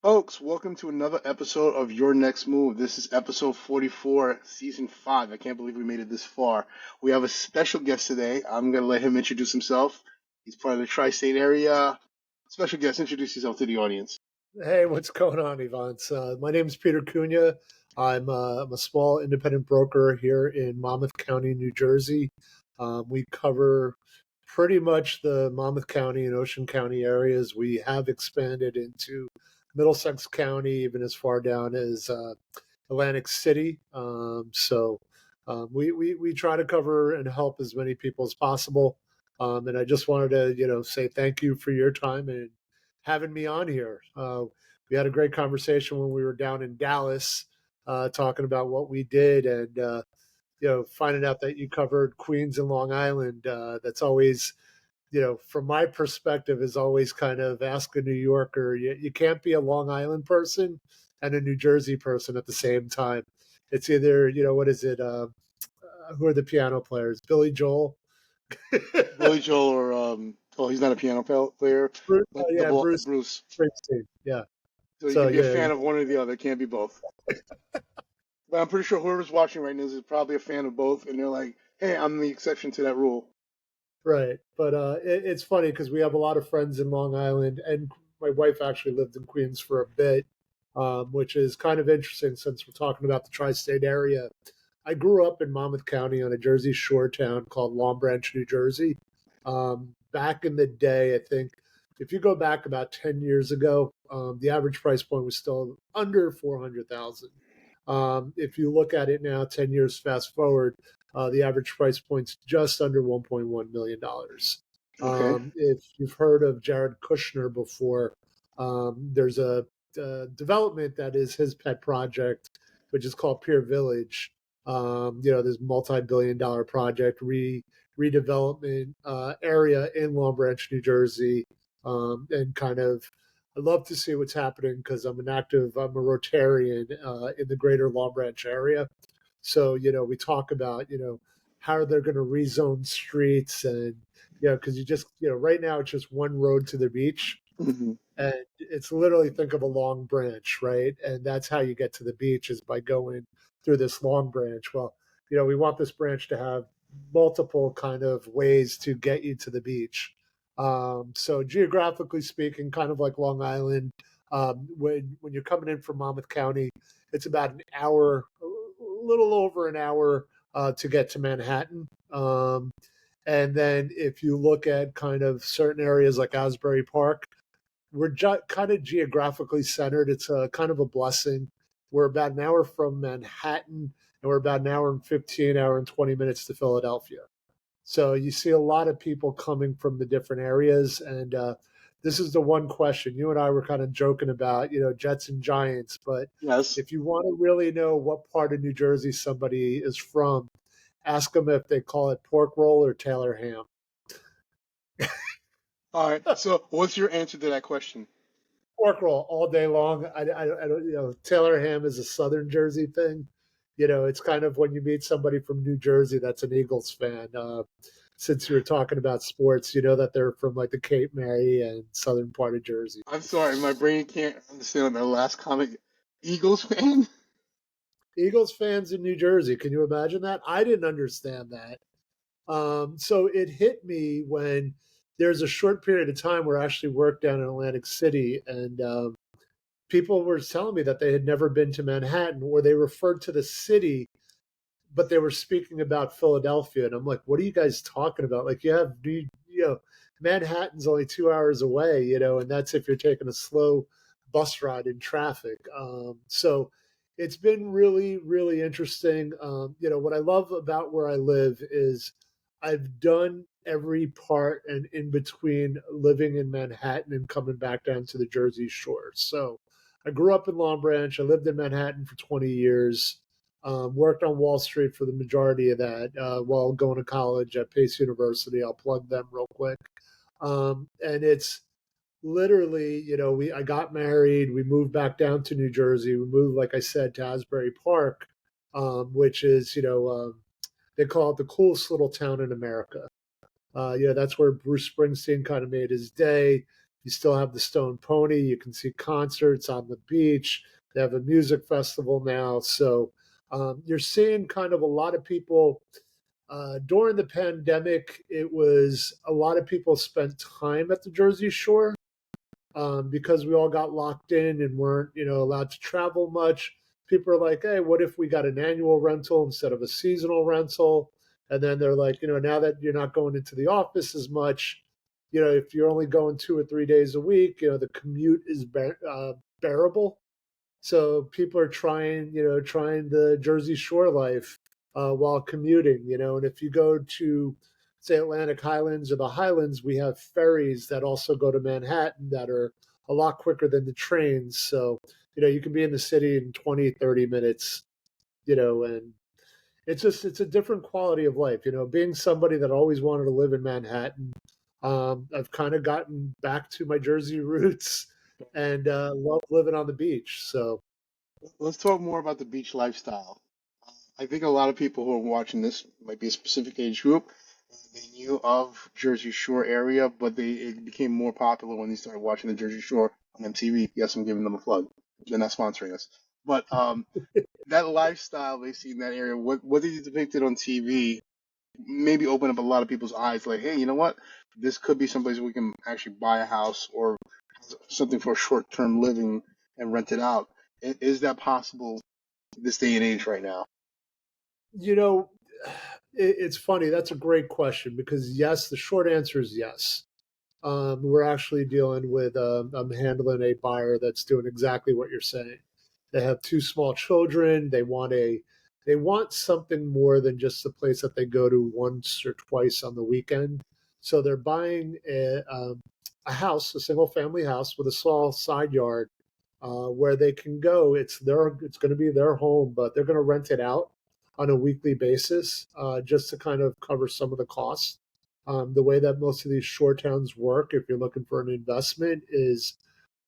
Folks, welcome to another episode of Your Next Move. This is episode 44, season 5. I can't believe we made it this far. We have a special guest today. I'm going to let him introduce himself. He's part of the tri-state area. Special guest, introduce yourself to the audience. Hey, what's going on, Evantz? My name is Peter Cunha. I'm a small independent broker here in Monmouth County, New Jersey. We cover pretty much the Monmouth County and Ocean County areas. We have expanded into Middlesex County, even as far down as Atlantic City. We try to cover and help as many people as possible. And I just wanted to, say thank you for your time and having me on here. We had a great conversation when we were down in Dallas, talking about what we did, and finding out that you covered Queens and Long Island. That's always, from my perspective, is always kind of ask a New Yorker. You can't be a Long Island person and a New Jersey person at the same time. It's either, what is it? Who are the piano players? Billy Joel. Billy Joel or, he's not a piano player. Bruce, But Bruce. Springsteen. Yeah. So you can be a fan of one or the other. Can't be both. But I'm pretty sure whoever's watching right now is probably a fan of both. And they're like, hey, I'm the exception to that rule. Right. But it's funny because we have a lot of friends in Long Island, and my wife actually lived in Queens for a bit, which is kind of interesting since we're talking about the tri-state area. I grew up in Monmouth County on a Jersey Shore town called Long Branch, New Jersey. Back in the day, I think if you go back about 10 years ago, the average price point was still under 400,000. If you look at it now, 10 years fast forward, the average price point's just under $1.1 million. Okay. If you've heard of Jared Kushner before, there's a development that is his pet project, which is called Pier Village. This multi-billion-dollar project redevelopment area in Long Branch, New Jersey, and kind of I love to see what's happening because I'm a Rotarian in the greater Long Branch area. So, we talk about, how they're going to rezone streets and, because right now it's just one road to the beach. Mm-hmm. And it's literally, think of a long branch, right? And that's how you get to the beach is by going through this long branch. Well, we want this branch to have multiple kind of ways to get you to the beach. So geographically speaking, kind of like Long Island, when you're coming in from Monmouth County, it's about an hour, a little over an hour to get to Manhattan. And then if you look at kind of certain areas like Asbury Park, we're kind of geographically centered. It's a kind of a blessing. We're about an hour from Manhattan, and we're about an hour and 15, hour and 20 minutes to Philadelphia. So you see a lot of people coming from the different areas. And this is the one question. You and I were kind of joking about, Jets and Giants. But Yes. if you want to really know what part of New Jersey somebody is from, ask them if they call it pork roll or Taylor ham. All right. So what's your answer to that question? Pork roll all day long. I don't, Taylor ham is a Southern Jersey thing. It's kind of when you meet somebody from New Jersey that's an Eagles fan. Since you were talking about sports, that they're from like the Cape May and southern part of Jersey. I'm sorry, my brain can't understand the last comment. Eagles fan? Eagles fans in New Jersey. Can you imagine that? I didn't understand that. So it hit me when there's a short period of time where I actually worked down in Atlantic City, and people were telling me that they had never been to Manhattan, or they referred to the city, but they were speaking about Philadelphia. And I'm like, what are you guys talking about? Like Manhattan's only 2 hours away, and that's if you're taking a slow bus ride in traffic. So it's been really, really interesting. What I love about where I live is I've done every part and in between living in Manhattan and coming back down to the Jersey Shore. So I grew up in Long Branch. I lived in Manhattan for 20 years. Worked on Wall Street for the majority of that while going to college at Pace University. I'll plug them real quick. And it's literally, I got married. We moved back down to New Jersey. We moved, like I said, to Asbury Park, which is, they call it the coolest little town in America. That's where Bruce Springsteen kind of made his day. You still have the Stone Pony. You can see concerts on the beach. They have a music festival now. So you're seeing kind of a lot of people. During the pandemic, it was a lot of people spent time at the Jersey Shore because we all got locked in and weren't, allowed to travel much. People are like, hey, what if we got an annual rental instead of a seasonal rental? And then they're like, now that you're not going into the office as much, if you're only going 2 or 3 days a week, the commute is bearable. So people are trying the Jersey Shore life while commuting, and if you go to, say, Atlantic Highlands or the Highlands, we have ferries that also go to Manhattan that are a lot quicker than the trains. So, you can be in the city in 20, 30 minutes, and it's a different quality of life, being somebody that always wanted to live in Manhattan. I've kind of gotten back to my Jersey roots and love living on the beach. So, Let's talk more about the beach lifestyle. I think a lot of people who are watching this might be a specific age group. They knew of Jersey Shore area, but it became more popular when they started watching the Jersey Shore on MTV. Yes, I'm giving them a plug. They're not sponsoring us, but that lifestyle they see in that area, what they depicted on TV, maybe open up a lot of people's eyes. Like, hey, you know what? This could be someplace we can actually buy a house or something for short-term living and rent it out. Is that possible this day and age right now? you know, it's funny. That's a great question because yes, the short answer is yes. We're actually dealing with, I'm handling a buyer that's doing exactly what you're saying. They have two small children. They want something more than just the place that they go to once or twice on the weekend. So they're buying a house, a single family house with a small side yard where they can go. It's going to be their home, but they're going to rent it out on a weekly basis just to kind of cover some of the costs. The way that most of these shore towns work, if you're looking for an investment, is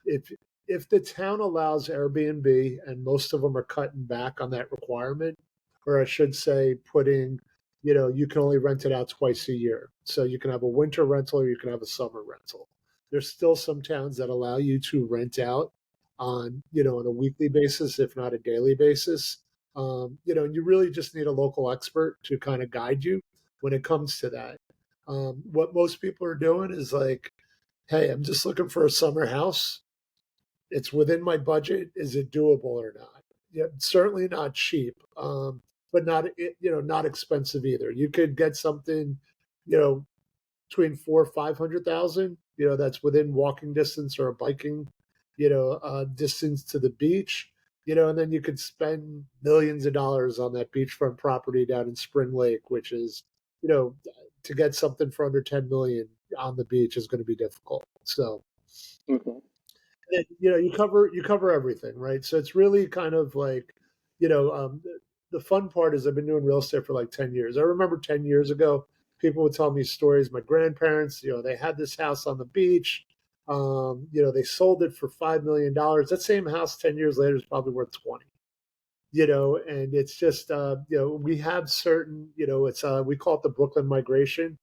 if if the town allows Airbnb, and most of them are cutting back on that requirement, or I should say, you can only rent it out twice a year. So you can have a winter rental or you can have a summer rental. There's still some towns that allow you to rent out on a weekly basis, if not a daily basis. And you really just need a local expert to kind of guide you when it comes to that. What most people are doing is like, hey, I'm just looking for a summer house. It's within my budget. Is it doable or not? Yeah, certainly not cheap, but not expensive either. You could get something, you know, between 400,000 or 500,000. That's within walking distance or a biking, distance to the beach. And then you could spend millions of dollars on that beachfront property down in Spring Lake, which is, you know, to get something for under 10 million on the beach is going to be difficult. So Okay. you cover everything, right? So it's really kind of like, the fun part is I've been doing real estate for like 10 years. I remember 10 years ago, people would tell me stories. My grandparents, they had this house on the beach. They sold it for $5 million. That same house 10 years later is probably worth 20. And it's just we have certain, it's we call it the Brooklyn migration.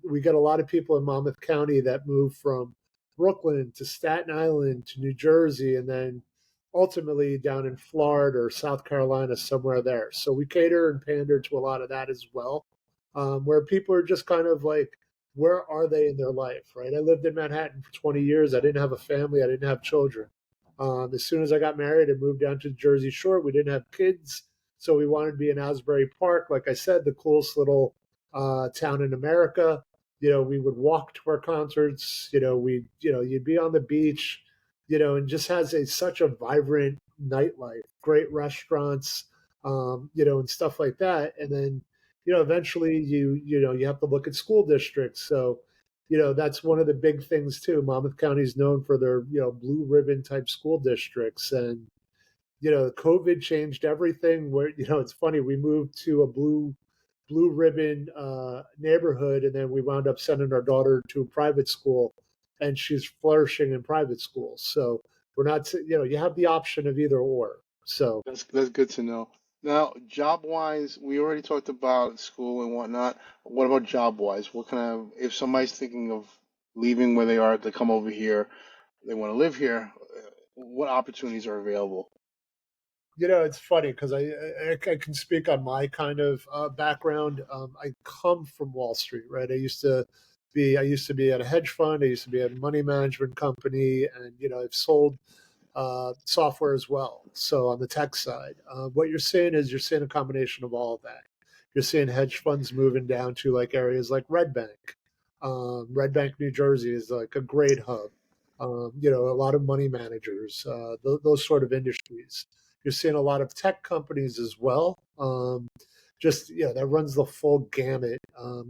We get a lot of people in Monmouth County that move from Brooklyn to Staten Island to New Jersey and then ultimately down in Florida or South Carolina, somewhere there. So we cater and pander to a lot of that as well, where people are just kind of like, where are they in their life, right? I lived in Manhattan for 20 years. I didn't have a family, I didn't have children. As soon as I got married and moved down to the Jersey Shore, we didn't have kids. So we wanted to be in Asbury Park, like I said, the coolest little town in America. We would walk to our concerts. You'd be on the beach. And just has such a vibrant nightlife, great restaurants, and stuff like that. And then, eventually you have to look at school districts. So, that's one of the big things too. Monmouth County is known for their, blue ribbon type school districts. And, COVID changed everything where, it's funny, we moved to a blue ribbon neighborhood, and then we wound up sending our daughter to a private school, and she's flourishing in private schools. So we're not, you have the option of either or. So That's good to know. Now, job wise, we already talked about school and whatnot. What about job wise? What kind of, if somebody's thinking of leaving where they are to come over here, they want to live here, what opportunities are available? It's funny because I can speak on my kind of background. I come from Wall Street, right? I used to be at a hedge fund. I used to be at a money management company, and I've sold software as well. So on the tech side, what you're seeing a combination of all of that. You're seeing hedge funds moving down to like areas like Red Bank. Red Bank, New Jersey is like a great hub. A lot of money managers, those sort of industries. You're seeing a lot of tech companies as well. Just that runs the full gamut.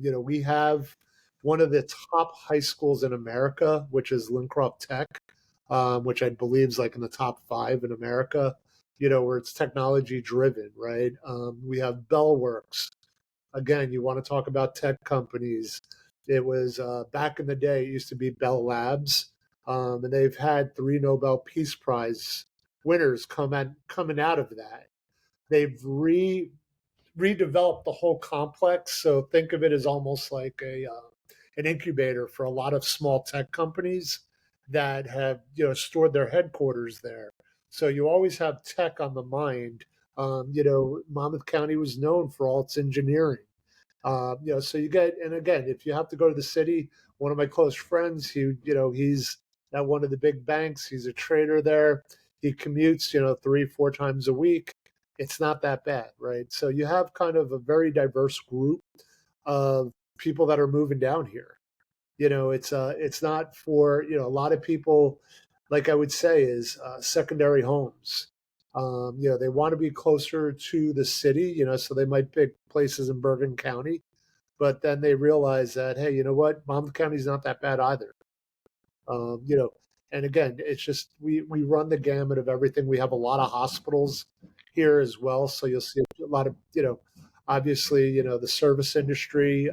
We have one of the top high schools in America, which is Lincroft Tech, which I believe is like in the top five in America. Where it's technology driven, right? We have Bellworks. Again, you want to talk about tech companies. It was back in the day, it used to be Bell Labs, and they've had three Nobel Peace Prize winners coming out of that. They've redeveloped the whole complex. So think of it as almost like a an incubator for a lot of small tech companies that have stored their headquarters there. So you always have tech on the mind. Monmouth County was known for all its engineering. So you get, and again, if you have to go to the city, one of my close friends, he's at one of the big banks. He's a trader there. He commutes, 3, 4 times a week. It's not that bad, right? So you have kind of a very diverse group of people that are moving down here. It's not for a lot of people, like I would say, is secondary homes. They want to be closer to the city, so they might pick places in Bergen County, but then they realize that, hey, you know what, Monmouth County is not that bad either. Um, you know, and again, it's just we run the gamut of everything. We have a lot of hospitals here as well, so you'll see a lot of obviously the service industry,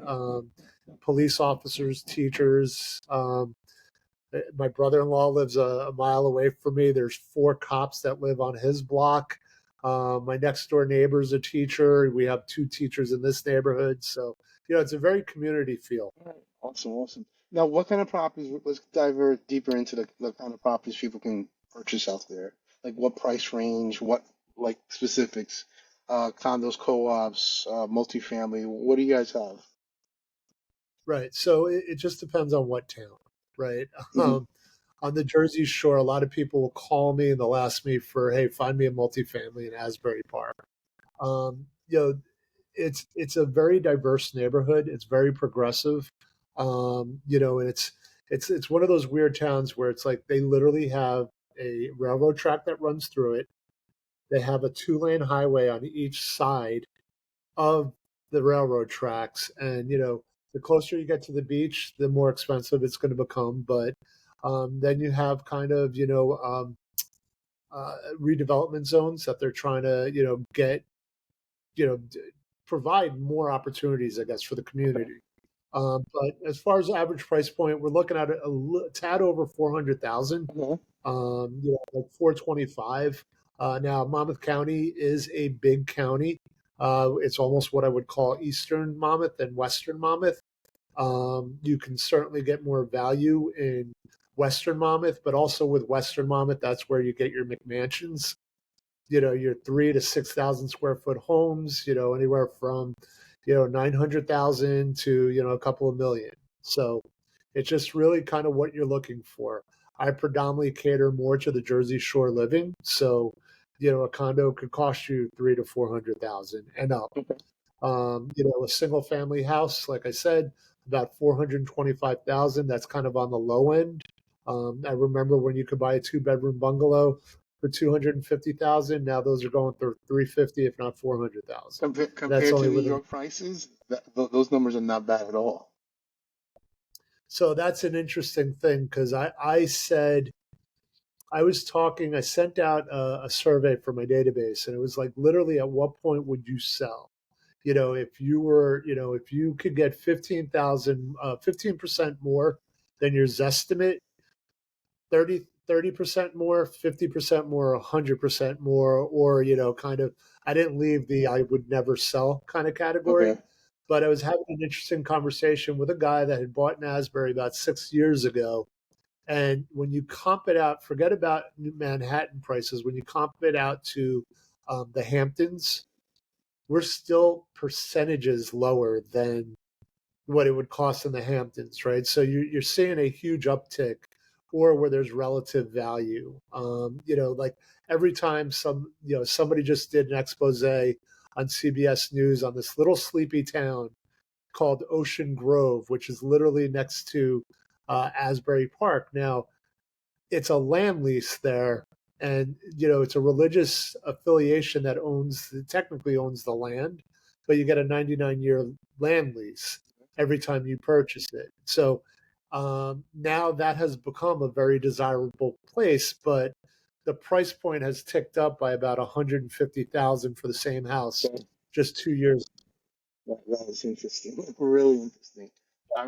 police officers, teachers. My brother-in-law lives a mile away from me. There's 4 cops that live on his block. My next door neighbor is a teacher. We have 2 teachers in this neighborhood, so it's a very community feel. All right. Awesome, awesome. Now, what kind of properties? Let's dive deeper into the kind of properties people can purchase out there. Like what price range, what like specifics, condos, co-ops, multifamily. What do you guys have? Right. So it just depends on what town, right? Hmm. On the Jersey Shore, a lot of people will call me and they'll ask me for, hey, find me a multifamily in Asbury Park. Um, you know, it's a very diverse neighborhood. It's very progressive. And it's one of those weird towns where it's like they literally have a railroad track that runs through it. They have a 2-lane highway on each side of the railroad tracks, and the closer you get to the beach, the more expensive it's going to become. But then you have kind of redevelopment zones that they're trying to get you know provide more opportunities, I guess, for the Okay. community. But as far as average price point, we're looking at a tad over 400,000, Okay. like 425. Now, Monmouth County is a big county. It's almost what I would call Eastern Monmouth and Western Monmouth. You can certainly get more value in Western Monmouth, but also with Western Monmouth, that's where you get your McMansions, your 3 to 6,000 square foot homes, anywhere from, 900,000 to, a couple of million. So it's just really kind of what you're looking for. I predominantly cater more to the Jersey Shore living. So, a condo could cost you 3 to 400,000 and up. Okay. A single family house, like I said, about 425,000. That's kind of on the low end. I remember when you could buy a 2 bedroom bungalow for 250,000. Now those are going for 350, if not 400,000. That's Compared to only New within. York prices, those numbers are not bad at all. So that's an interesting thing because I said I sent out a survey for my database, and it was like literally at what point would you sell? If you could get 15,000, 15% more than your Zestimate, 30% more, 50% more, 100% more, or, kind of, I didn't leave the I would never sell kind of category. Okay. But I was having an interesting conversation with a guy that had bought in Asbury about 6 years ago. And when you comp it out, forget about Manhattan prices. When you comp it out to the Hamptons, we're still percentages lower than what it would cost in the Hamptons, right? So you're seeing a huge uptick, or where there's relative value. Like every time somebody just did an expose on CBS News on this little sleepy town called Ocean Grove, which is literally next to Asbury Park. Now, it's a land lease there, and it's a religious affiliation that technically owns the land, but you get a 99-year land lease every time you purchase it. So now that has become a very desirable place, but the price point has ticked up by about 150,000 for the same house Okay. just 2 years. That is interesting. Really interesting.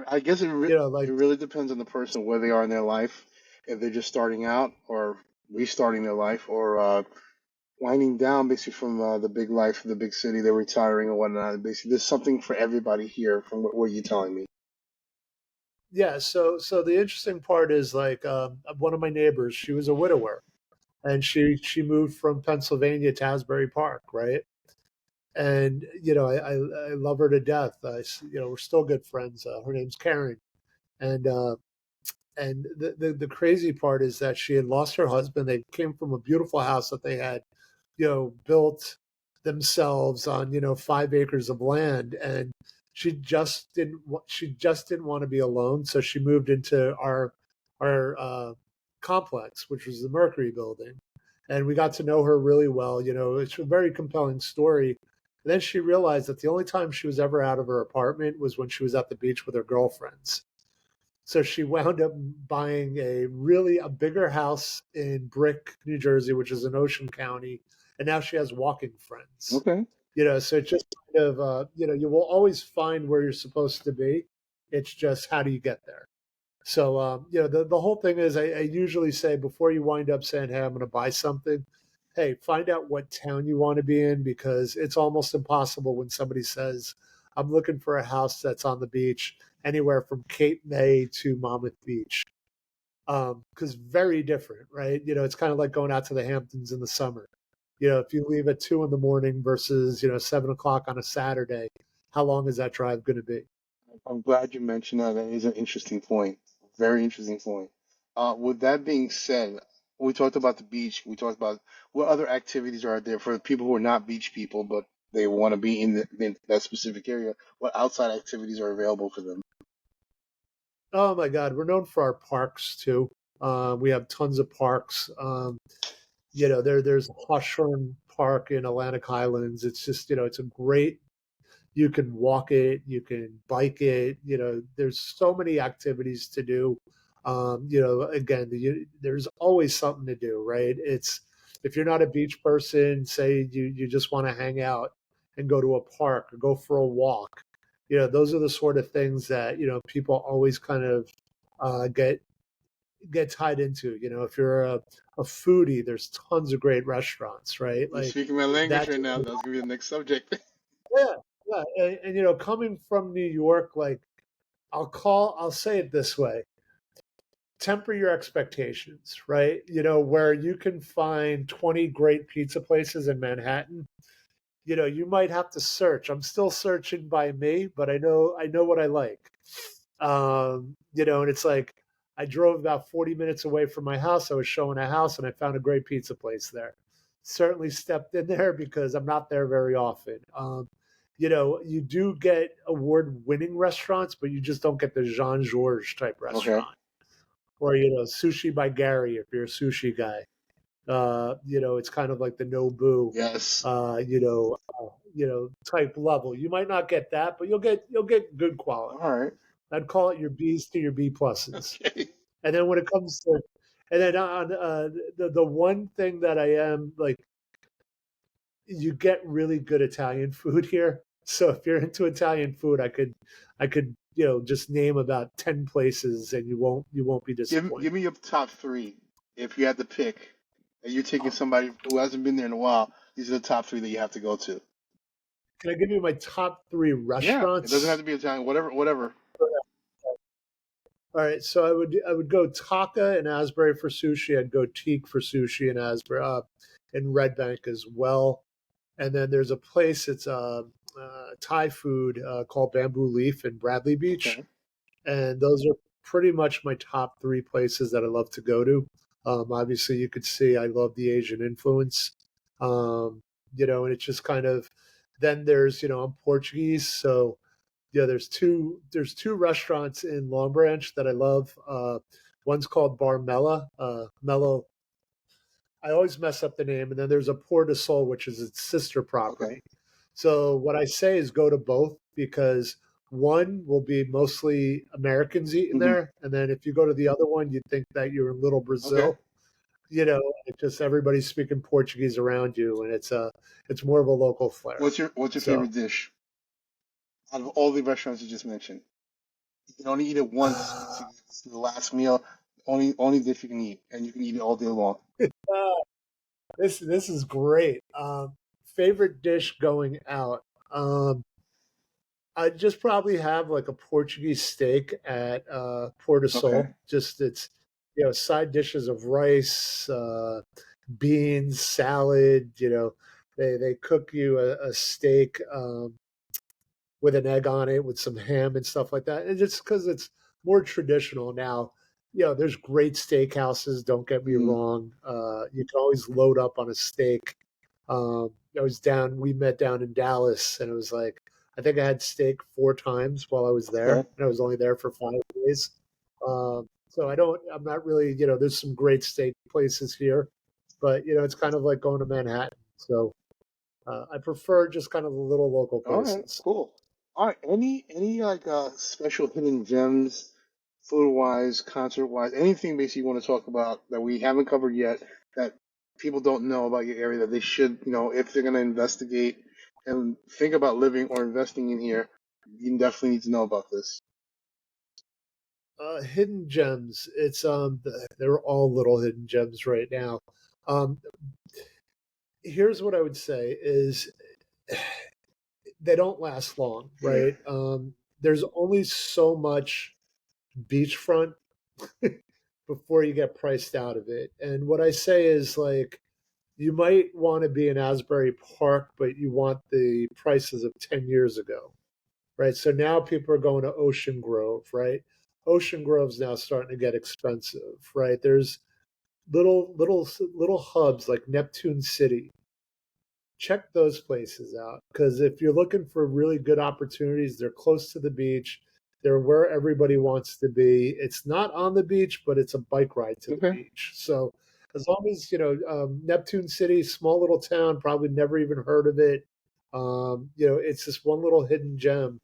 I guess it Like, really depends on the person where they are in their life. If they're just starting out or restarting their life or winding down basically from the big life, the big city, they're retiring or whatnot. Basically, there's something for everybody here from what you're telling me. yeah. So the interesting part is like one of my neighbors, she was a widower, and she moved from Pennsylvania to Asbury Park, right? And I love her to death. We're still good friends. Her name's Karen, and the crazy part is that she had lost her husband. They came from a beautiful house that they had, built themselves on 5 acres of land, and she just didn't want to be alone, so she moved into our complex, which was the Mercury building, and we got to know her really well. It's a very compelling story. And then she realized that the only time she was ever out of her apartment was when she was at the beach with her girlfriends. So she wound up buying a bigger house in Brick, New Jersey, which is in Ocean County, and now she has walking friends. Okay. So it's just kind of you will always find where you're supposed to be. It's just how do you get there? So the whole thing is I usually say before you wind up saying, "Hey, I'm going to buy something," hey, find out what town you want to be in, because it's almost impossible when somebody says, "I'm looking for a house that's on the beach," anywhere from Cape May to Monmouth Beach, because very different, right? It's kind of like going out to the Hamptons in the summer. If you leave at 2 in the morning versus 7 o'clock on a Saturday, how long is that drive going to be? I'm glad you mentioned that. That is an interesting point. Very interesting point. With that being said, we talked about the beach. We talked about what other activities are there for people who are not beach people, but they want to be in that specific area. What outside activities are available for them? Oh my God, we're known for our parks too. We have tons of parks. There's Hushorn Park in Atlantic Highlands. It's just it's a great. You can walk it, you can bike it. There's so many activities to do. Again, there's always something to do, right? It's if you're not a beach person, say you just want to hang out and go to a park or go for a walk. Those are the sort of things that people always kind of get tied into. If you're a foodie, there's tons of great restaurants, right? You're Like speaking my language that's right now. That was gonna be the next subject. yeah, yeah. And coming from New York, like I'll say it this way: temper your expectations, right? Where you can find 20 great pizza places in Manhattan, you might have to search. I'm still searching by me, but I know what I like. And it's like I drove about 40 minutes away from my house. I was showing a house and I found a great pizza place there. Certainly stepped in there because I'm not there very often. You do get award winning restaurants, but you just don't get the Jean Georges type Okay. restaurant, or sushi by Gary if you're a sushi guy. It's kind of like the Nobu, Yes. type level. You might not get that, but you'll get good All quality. right. I'd call it your B's to your B pluses. Okay. And then when it comes to, and then on the one thing that I am like, you get really good Italian food here. So if you're into Italian food, I could just name about 10 places, and you won't be Give disappointed. me your top three if you had to pick. And you're taking somebody who hasn't been there in a while. These are the top three that you have to go to. can I give you my top three Yeah, it doesn't have restaurants? to be Italian. Whatever, whatever. All right, so I would go Taka and Asbury for sushi. I'd go Teak for sushi and Asbury in Red Bank as well. And then there's a place, it's Thai food called Bamboo Leaf in Bradley Beach. Okay. And those are pretty much my top three places that I love to go to. Obviously, you could see I love the Asian influence, um, and it's just kind of. Then there's, I'm Portuguese, so yeah, there's two restaurants in Long Branch that I love. One's called Bar Mela, Mello. I always mess up the name, and then there's a Port de Sol, which is its sister Okay. property. So what I say is go to both because one will be mostly Americans eating Hmm. there, and then if you go to the other one, you'd think that you're in Little Okay. Brazil. It's just everybody's speaking Portuguese around you, and it's more of a local flair. What's your So favorite dish out of all the restaurants you just mentioned? You can only eat it once to uh, get to the last meal. Only dish you can eat, and you can eat it all day long. this is great. Favorite dish going out. I'd just probably have like a Portuguese steak at Port of Okay. Sol. Just it's side dishes of rice, beans, salad. They cook you a steak with an egg on it with some ham and stuff like that. And just because it's more traditional now. There's great steakhouses. Don't get me Hmm. wrong. You can always load up on a steak. I was down. We met down in Dallas, and it was like I think I had steak four times while I was Okay. there, and I was only there for 5 days. So I don't. I'm not really. There's some great steak places here, but it's kind of like going to Manhattan. So I prefer just kind of the little local All right. places. Cool. All right. Any like special hidden gems, food wise, concert wise, anything basically you want to talk about that we haven't covered yet that people don't know about your area that they should, if they're gonna investigate and think about living or investing in here, you definitely need to know about this. Hidden gems. They're all little hidden gems right now. Um, Here's what I would say is they don't last long, Yeah. right? There's only so much beachfront before you get priced out of it. And what I say is like you might want to be in Asbury Park, but you want the prices of 10 years ago, right? So now people are going to Ocean Grove, right? Ocean Grove's now starting to get expensive, right? There's little hubs like Neptune City. Check those places out because if you're looking for really good opportunities, they're close to the beach. They're where everybody wants to be. It's not on the beach, but it's a bike ride to the Okay. beach. So as long as Neptune City, small little town, probably never even heard of it. It's this one little hidden gem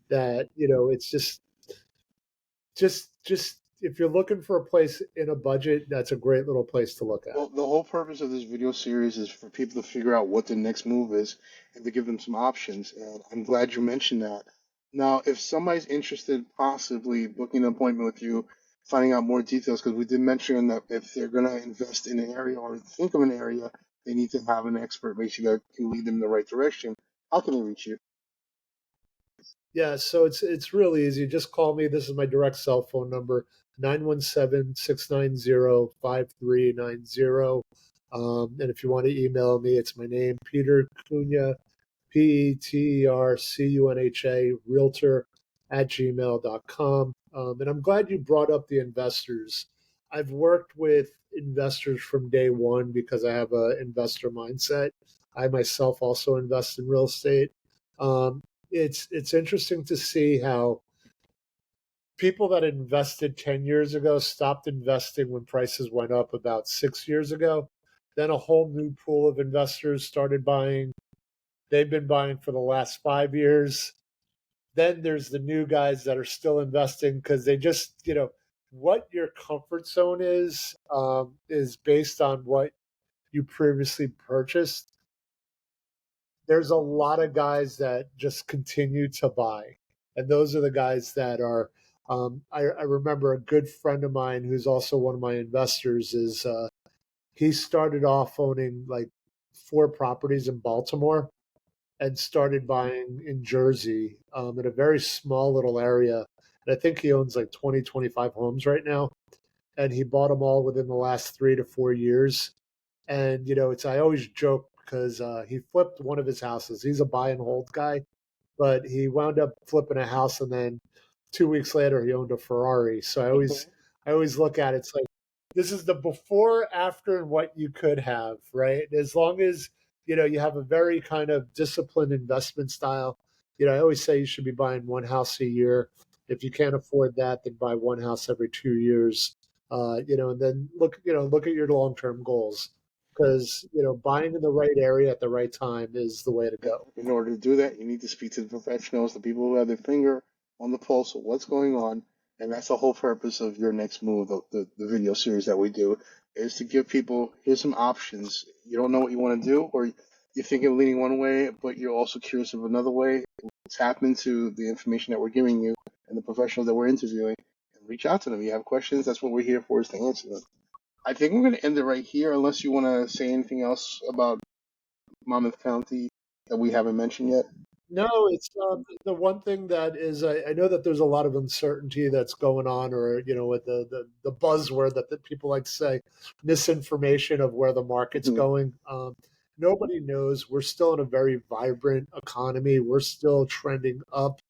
that it's just if you're looking for a place in a budget, that's a great little place to look at. Well, the whole purpose of this video series is for people to figure out what the next move is and to give them some options. And I'm glad you mentioned that. Now, if somebody's interested, possibly booking an appointment with you, finding out more details, because we did mention that if they're going to invest in an area or think of an area, they need to have an expert basically that can lead them in the right direction. How can they reach you? Yeah, so it's really easy. Just call me. This is my direct cell phone number, 917-690-5390. And if you want to email me, it's my name, Peter Cunha, Petercunha, Realtor @gmail.com. And I'm glad you brought up the investors. I've worked with investors from day one because I have an investor mindset. I myself also invest in real estate. Um, it's interesting to see how people that invested 10 years ago stopped investing when prices went up about 6 years ago. Then a whole new pool of investors started buying. They've been buying for the last 5 years. Then there's the new guys that are still investing because they just, what your comfort zone is based on what you previously purchased. There's a lot of guys that just continue to buy. And those are the guys that are. I remember a good friend of mine who's also one of my investors is he started off owning like four properties in Baltimore. and started buying in Jersey, in a very small little area. And I think he owns like 20, 25 homes right now. And he bought them all within the last 3 to 4 years. And, it's, I always joke because he flipped one of his houses. He's a buy and hold guy, but he wound up flipping a house, and then 2 weeks later he owned a Ferrari. So I always look at it, it's like, this is the before, after, and what you could have, right? As long as you have a very kind of disciplined investment style. I always say you should be buying one house a year. If you can't afford that, then buy one house every 2 years. And then look at your long term goals, because buying in the right area at the right time is the way to go. In order to do that, you need to speak to the professionals, the people who have their finger on the pulse of what's going on. And that's the whole purpose of your next move, the video series that we do, is to give people, here's some options. You don't know what you want to do, or you're thinking of leaning one way, but you're also curious of another way. Tap into the information that we're giving you and the professionals that we're interviewing and reach out to them. If you have questions, that's what we're here for, is to answer them. I think we're going to end it right here, unless you want to say anything else about Monmouth County that we haven't mentioned yet. No, it's the one thing that is, I know that there's a lot of uncertainty that's going on, or with the buzzword that people like to say, misinformation of where the market's Mhm. going. Nobody knows. We're still in a very vibrant economy. We're still trending up.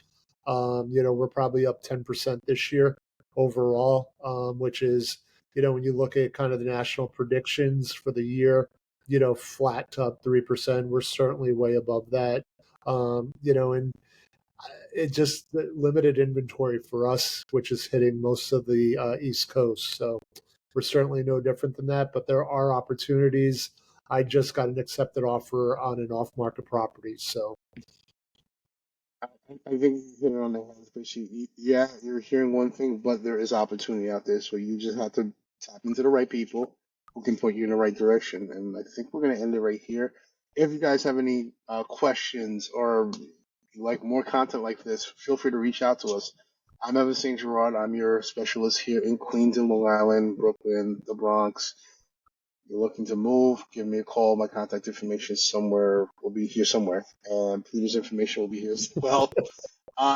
We're probably up 10% this year overall, which is, when you look at kind of the national predictions for the year, flat to up 3%. We're certainly way above that. And it just limited inventory for us, which is hitting most of the East Coast. So we're certainly no different than that, but there are opportunities. I just got an accepted offer on an off market property. So, I think you hit it on the head, especially, yeah, you're hearing one thing, but there is opportunity out there. So you just have to tap into the right people who can point you in the right direction. And I think we're going to end it right here. If you guys have any questions or you like more content like this, feel free to reach out to us. I'm Evan Saint-Gerard. I'm your specialist here in Queens and Long Island, Brooklyn, the Bronx. You're looking to move, give me a call. My contact information somewhere will be here somewhere, and Peter's information will be here as well.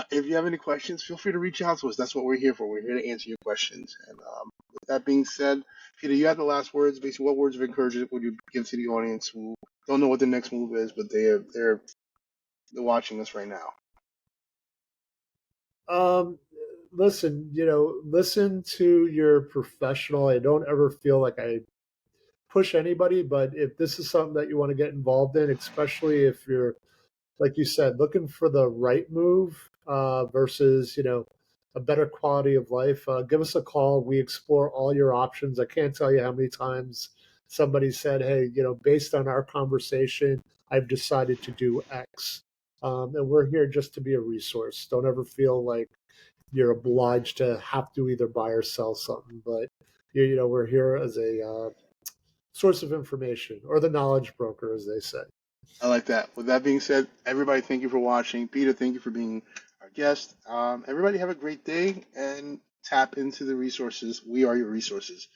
If you have any questions, feel free to reach out to us. That's what we're here for. We're here to answer your questions. And with that being said, Peter, you have the last words. Basically, what words of encouragement would you give to the audience who don't know what the next move is, but they're watching us right now? um, listen, listen to your professional. I don't ever feel like I push anybody, but if this is something that you want to get involved in, especially if you're, like you said, looking for the right move, versus a better quality of life, give us a call. We explore all your options. I can't tell you how many times somebody said, "Hey, based on our conversation, I've decided to do X," and we're here just to be a resource. Don't ever feel like you're obliged to have to either buy or sell something, but we're here as a source of information, or the knowledge broker, as they say. I like that. With that being said, everybody, thank you for watching. Peter, thank you for being our guest. Everybody, have a great day and tap into the resources. We are your resources.